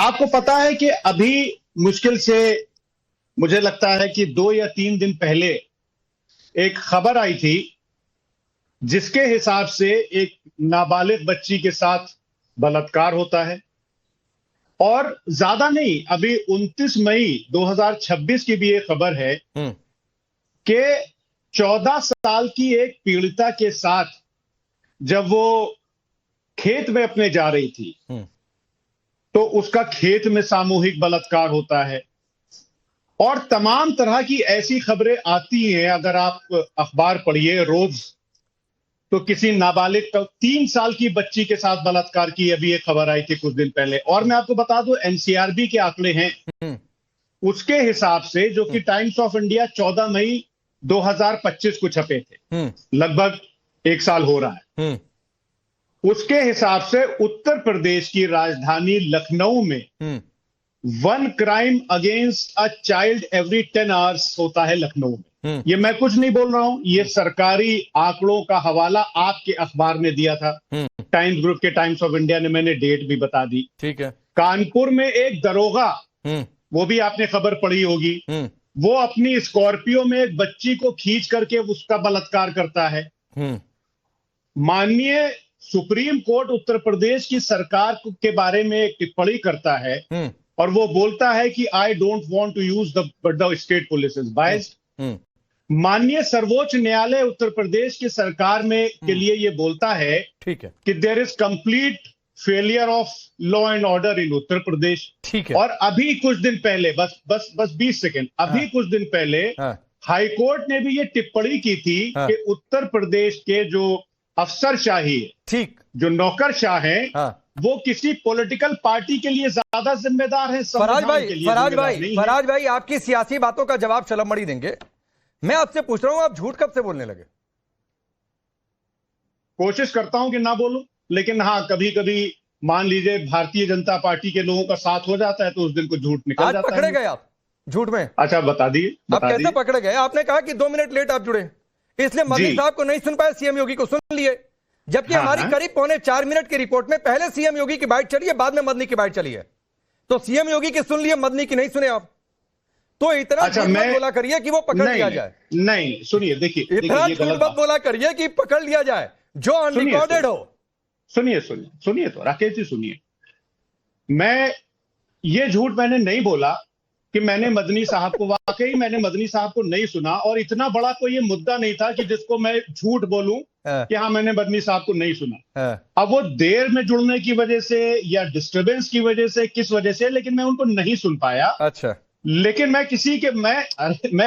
आपको पता है कि अभी मुश्किल से मुझे लगता है कि 2 या 3 दिन पहले एक खबर आई थी जिसके हिसाब से एक नाबालिग बच्ची के साथ बलात्कार होता है। और ज्यादा नहीं, अभी 29 मई 2026 की भी एक खबर है कि 14 साल की एक पीड़िता के साथ जब वो खेत में अपने जा रही थी तो उसका खेत में सामूहिक बलात्कार होता है। और तमाम तरह की ऐसी खबरें आती हैं, अगर आप अखबार पढ़िए रोज, तो किसी नाबालिग का 3 साल की बच्ची के साथ बलात्कार की अभी एक खबर आई थी कुछ दिन पहले। और मैं आपको बता दूं, एनसीआरबी के आंकड़े हैं उसके हिसाब से, जो कि टाइम्स ऑफ इंडिया 14 मई 2025 को छपे थे, लगभग 1 साल हो रहा है। उसके हिसाब से उत्तर प्रदेश की राजधानी लखनऊ में 1 crime against a child every 10 hours होता है लखनऊ में। ये मैं कुछ नहीं बोल रहा हूं, ये सरकारी आंकड़ों का हवाला आपके अखबार ने दिया था, टाइम्स ग्रुप के टाइम्स ऑफ इंडिया ने, मैंने डेट भी बता दी। ठीक है। कानपुर में एक दरोगा, वो भी आपने खबर पढ़ी होगी, वो अपनी स्कॉर्पियो में एक बच्ची को खींच करके उसका बलात्कार करता है। माननीय सुप्रीम कोर्ट उत्तर प्रदेश की सरकार के बारे में एक टिप्पणी करता है और वो बोलता है कि I don't want to use the state police is biased. माननीय सर्वोच्च न्यायालय उत्तर प्रदेश की सरकार में के लिए ये बोलता है, ठीक है, कि there is complete failure of law and order in Uttar Pradesh. ठीक है। और अभी कुछ दिन पहले, बस 20 सेकेंड, अभी कुछ दिन पहले हाई कोर्ट ने भी ये टिप्पणी की थी कि उत्तर प्रदेश के जो अफसरशाही, ठीक, जो नौकरशाह हैं, वो किसी पॉलिटिकल पार्टी के लिए ज्यादा जिम्मेदार है। फराज भाई आपकी सियासी बातों का जवाब शलमड़ी देंगे। मैं आपसे पूछ रहा हूं, आप झूठ कब से बोलने लगे? कोशिश करता हूं कि ना बोलूं, लेकिन हाँ, कभी कभी मान लीजिए भारतीय जनता पार्टी के लोगों का साथ हो जाता है तो उस दिन को झूठ निकल जाता है। पकड़े गए आप झूठ में? अच्छा, बता दिए। आप कैसे पकड़े गए? आपने कहा कि 2 मिनट लेट आप जुड़े, इसलिए मदनी साहब को नहीं सुन पाए, सीएम योगी को सुन लिए। जबकि हमारी करीब 4.25 मिनट की रिपोर्ट में पहले सीएम योगी की बाइट चली है, बाद में मदनी की बाइट चली है। तो सीएम योगी की सुन लिए, मदनी की नहीं सुने आप। तो इतना झूठ मत बोला करिए कि वो पकड़ लिया जाए। नहीं, सुनिए, देखिए, इतना झूठ मत बोला करिए कि पकड़ लिया जाए जो अनरिकॉर्डेड हो। सुनिए तो राकेश जी, सुनिए, मैं ये झूठ मैंने नहीं बोला कि मैंने मदनी साहब को, वाकई मैंने मदनी साहब को नहीं सुना। और इतना बड़ा कोई ये मुद्दा नहीं था कि जिसको मैं झूठ बोलूं कि हाँ मैंने मदनी साहब को नहीं सुना। अब वो देर में जुड़ने की वजह से या डिस्टरबेंस की वजह से, किस वजह से, लेकिन मैं उनको नहीं सुन पाया। अच्छा। लेकिन मैं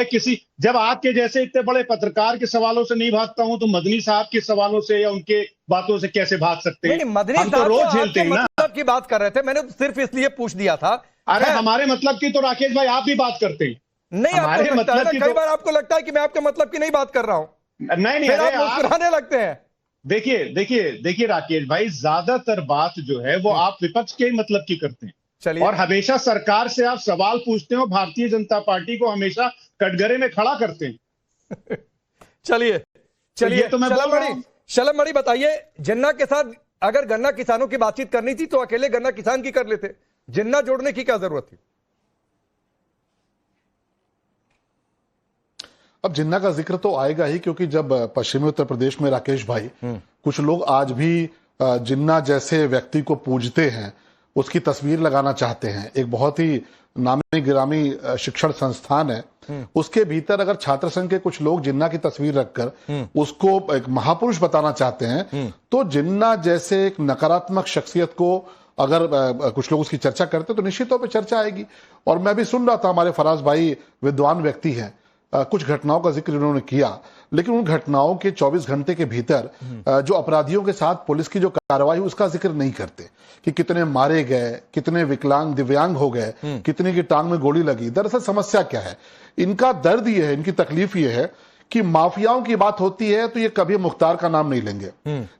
किसी जब आपके जैसे इतने बड़े पत्रकार के सवालों से नहीं भागता हूं, तो मदनी साहब के सवालों से या उनके बातों से कैसे भाग सकते हैं? मदनी हम तो रोज झेलते हैं ना। मतलब की बात कर रहे थे, मैंने सिर्फ इसलिए पूछ दिया था। अरे हमारे मतलब की तो राकेश भाई आप भी बात करते हैं। नहीं, हमारे मतलब की कई बार आपको लगता है कि मैं आपके मतलब की नहीं बात कर रहा हूं। नहीं, आप मुस्कुराने लगते हैं। देखिए राकेश भाई, ज्यादातर बात जो है वो आप विपक्ष के मतलब की करते हैं। और हमेशा सरकार से आप सवाल पूछते हो, भारतीय जनता पार्टी को हमेशा कटघरे में खड़ा करते हैं। चलिए तो मैं शलमड़ी बताइए, जिन्ना के साथ अगर गन्ना किसानों की बातचीत करनी थी तो अकेले गन्ना किसान की कर लेते, जिन्ना जोड़ने की क्या जरूरत थी? अब जिन्ना का जिक्र तो आएगा ही, क्योंकि जब पश्चिमी उत्तर प्रदेश में राकेश भाई, कुछ लोग आज भी जिन्ना जैसे व्यक्ति को पूजते हैं, उसकी तस्वीर लगाना चाहते हैं। एक बहुत ही नामी गिरामी शिक्षण संस्थान है, उसके भीतर अगर छात्र संघ के कुछ लोग जिन्ना की तस्वीर रखकर उसको एक महापुरुष बताना चाहते हैं, तो जिन्ना जैसे एक नकारात्मक शख्सियत को अगर कुछ लोग उसकी चर्चा करते हैं तो निश्चित तौर पर चर्चा आएगी। और मैं भी सुन रहा था, हमारे फराज भाई विद्वान व्यक्ति हैं, कुछ घटनाओं का जिक्र उन्होंने किया, लेकिन उन घटनाओं के 24 घंटे के भीतर जो अपराधियों के साथ पुलिस की जो कार्रवाई उसका जिक्र नहीं करते कि कितने मारे गए, कितने विकलांग दिव्यांग हो गए, कितने की टांग में गोली लगी। दरअसल समस्या क्या है? इनका दर्द ये है, इनकी तकलीफ ये है कि माफियाओं की बात होती है तो ये कभी मुख्तार का नाम नहीं लेंगे,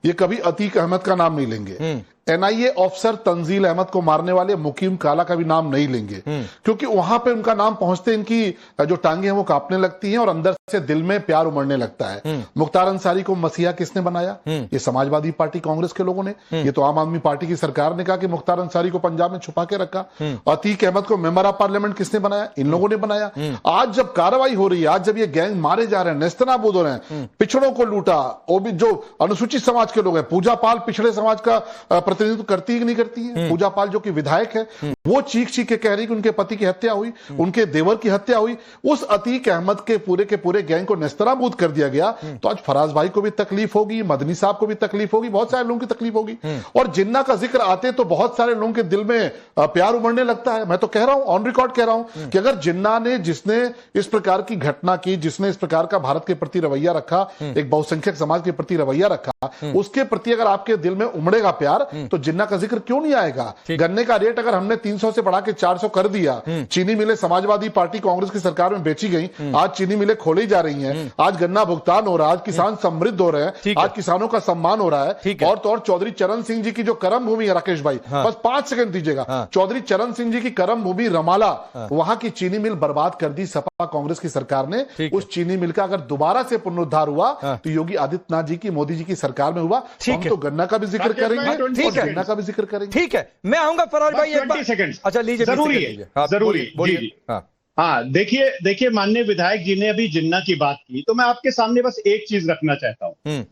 ये कभी अतीक अहमद का नाम नहीं लेंगे, एनआईए ऑफिसर तंजील अहमद को मारने वाले मुकीम काला का भी नाम नहीं लेंगे, क्योंकि वहां पे उनका नाम पहुंचते इनकी जो टांगे हैं वो कांपने लगती हैं और अंदर से दिल में प्यार उमड़ने लगता है। मुख्तार अंसारी को मसीहा किसने बनाया? ये समाजवादी पार्टी कांग्रेस के लोगों ने। ये तो आम आदमी पार्टी की सरकार ने कहा कि मुख्तार अंसारी को पंजाब में छुपा के रखा। अतीक अहमद को मेंबर ऑफ पार्लियामेंट किसने बनाया? इन लोगों ने बनाया। आज जब कार्रवाई हो रही है, आज जब ये गैंग मारे जा रहे हैं, नेस्तनाबूद हो रहे हैं, पिछड़ों को लूटा, वो भी जो अनुसूचित समाज के लोग हैं, पूजा पाल पिछड़े समाज का प्रतिनिधित्व करती है कि नहीं करती है? पूजा पाल जो कि विधायक है, वो चीख चीख के कह रही कि उनके पति की हत्या हुई, उनके देवर की हत्या हुई। उस अतीक अहमद के पूरे गैंग को नेस्तनाबूद कर दिया गया। तो आज फराज भाई को भी तकलीफ होगी, मदनी साहब को भी तकलीफ होगी, बहुत सारे लोगों की तकलीफ होगी। और जिन्ना का जिक्र आते तो बहुत सारे लोगों के दिल में प्यार उमड़ने लगता है। मैं तो कह रहा हूं, ऑन रिकॉर्ड कह रहा हूं कि अगर जिन्ना ने, जिसने इस प्रकार की घटना की, जिसने इस प्रकार का भारत के प्रति रवैया रखा, एक बहुसंख्यक समाज के प्रति रवैया रखा, उसके प्रति अगर आपके दिल में उमड़ेगा प्यार, तो जिन्ना का जिक्र क्यों नहीं आएगा? गन्ने का रेट अगर हमने 300 से बढ़ा के 400 कर दिया, चीनी मिलें समाजवादी पार्टी कांग्रेस की सरकार में बेची गई, आज चीनी मिलें खोली जा रही हैं, आज गन्ना भुगतान हो रहा है, आज किसान समृद्ध हो रहे हैं, आज किसानों का सम्मान हो रहा है। और तो और चौधरी चरण सिंह जी की जो कर्म भूमि है, राकेश भाई, बस 5 सेकंड दीजिएगा, चौधरी चरण सिंह जी की कर्म भूमि रमाला, वहां की चीनी मिल बर्बाद कर दी सपा कांग्रेस की सरकार ने। उस चीनी मिल का अगर दोबारा से पुनरुद्धार हुआ तो योगी आदित्यनाथ जी की, मोदी जी की सरकार में हुआ। हम तो गन्ना का भी जिक्र करेंगे और गन्ना का भी जिक्र करेंगे। ठीक है, मैं आऊंगा फराज भाई, 20 सेकंड। अच्छा लीजिए, जरूरी है, जरूरी। जी। हाँ, देखिए माननीय विधायक जी ने अभी जिन्ना की बात की, तो मैं आपके सामने बस एक चीज रखना चाहता हूं।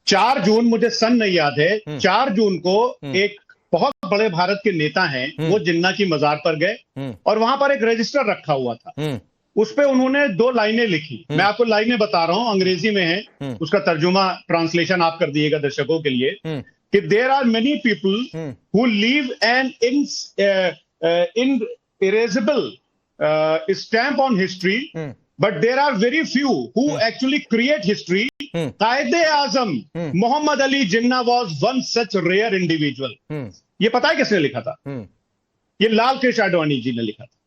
4 जून, मुझे सन नहीं याद है, 4 जून को एक बहुत बड़े भारत के नेता हैं, वो जिन्ना की मजार पर गए और वहां पर एक रजिस्टर रखा हुआ था। उस पे उन्होंने 2 लाइनें लिखी। मैं आपको लाइनें बता रहा हूं, अंग्रेजी में है, उसका तर्जुमा, ट्रांसलेशन आप कर दिएगा दर्शकों के लिए, कि there are many people who leave an inerasable stamp on history, but there are very few who actually create history. Quaid Azam Mohammad Ali Jinnah was one such rare individual. ये पता है किसने लिखा था? ये लाल कृष्ण आडवाणी जी ने लिखा था।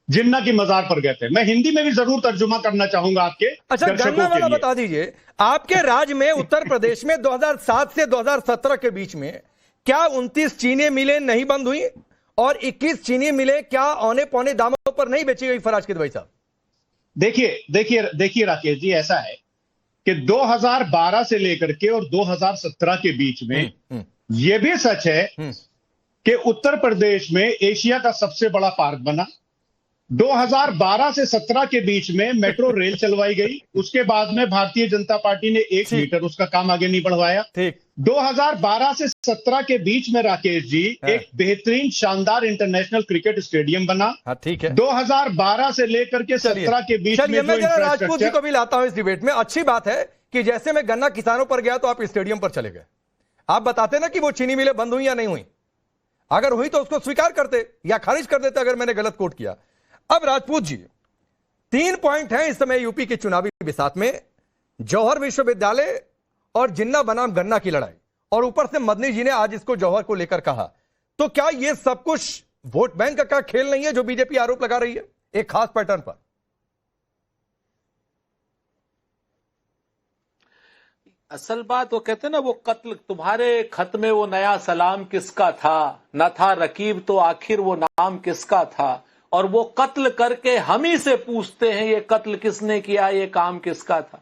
जिन्ना की मजार पर गए थे। मैं हिंदी में भी जरूर तर्जुमा करना चाहूंगा आपके। अच्छा, गन्ना वाला बता दीजिए, आपके राज्य में उत्तर प्रदेश में 2007 से 2017 के बीच में क्या 29 चीनी मिलें नहीं बंद हुई और 21 चीनी मिलें क्या औने पौने दामों पर नहीं बेची गई? फराज किदवई साहब, देखिए राकेश जी, ऐसा है कि 2012 से लेकर के और 2017 के बीच में यह भी सच है कि उत्तर प्रदेश में एशिया का सबसे बड़ा पार्क बना। 2012 से 17 के बीच में मेट्रो रेल चलवाई गई। उसके बाद में भारतीय जनता पार्टी ने 1 मीटर उसका काम आगे नहीं बढ़वाया। 2012 से 17 के बीच में राकेश जी एक बेहतरीन शानदार इंटरनेशनल क्रिकेट स्टेडियम बना। ठीक है। 2012 से लेकर के 17 के बीच में मैं राजपूत जी को भी लाता हूं इस डिबेट में। अच्छी बात है कि जैसे मैं गन्ना किसानों पर गया तो आप स्टेडियम पर चले गए, आप बताते ना कि वो चीनी मिलें बंद हुई या नहीं हुई। अगर हुई तो उसको स्वीकार करते या खारिज कर देते अगर मैंने गलत कोट किया। अब राजपूत जी, 3 पॉइंट हैं इस समय यूपी के चुनावी बिसात में, जौहर विश्वविद्यालय और जिन्ना बनाम गन्ना की लड़ाई, और ऊपर से मदनी जी ने आज इसको जौहर को लेकर कहा। तो क्या यह सब कुछ वोट बैंक का खेल नहीं है जो बीजेपी आरोप लगा रही है एक खास पैटर्न पर? असल बात वो कहते हैं ना, वो कत्ल तुम्हारे खत में वो नया सलाम किसका था, न था रकीब तो आखिर वो नाम किसका था, और वो कत्ल करके हम ही से पूछते हैं ये कत्ल किसने किया, ये काम किसका था।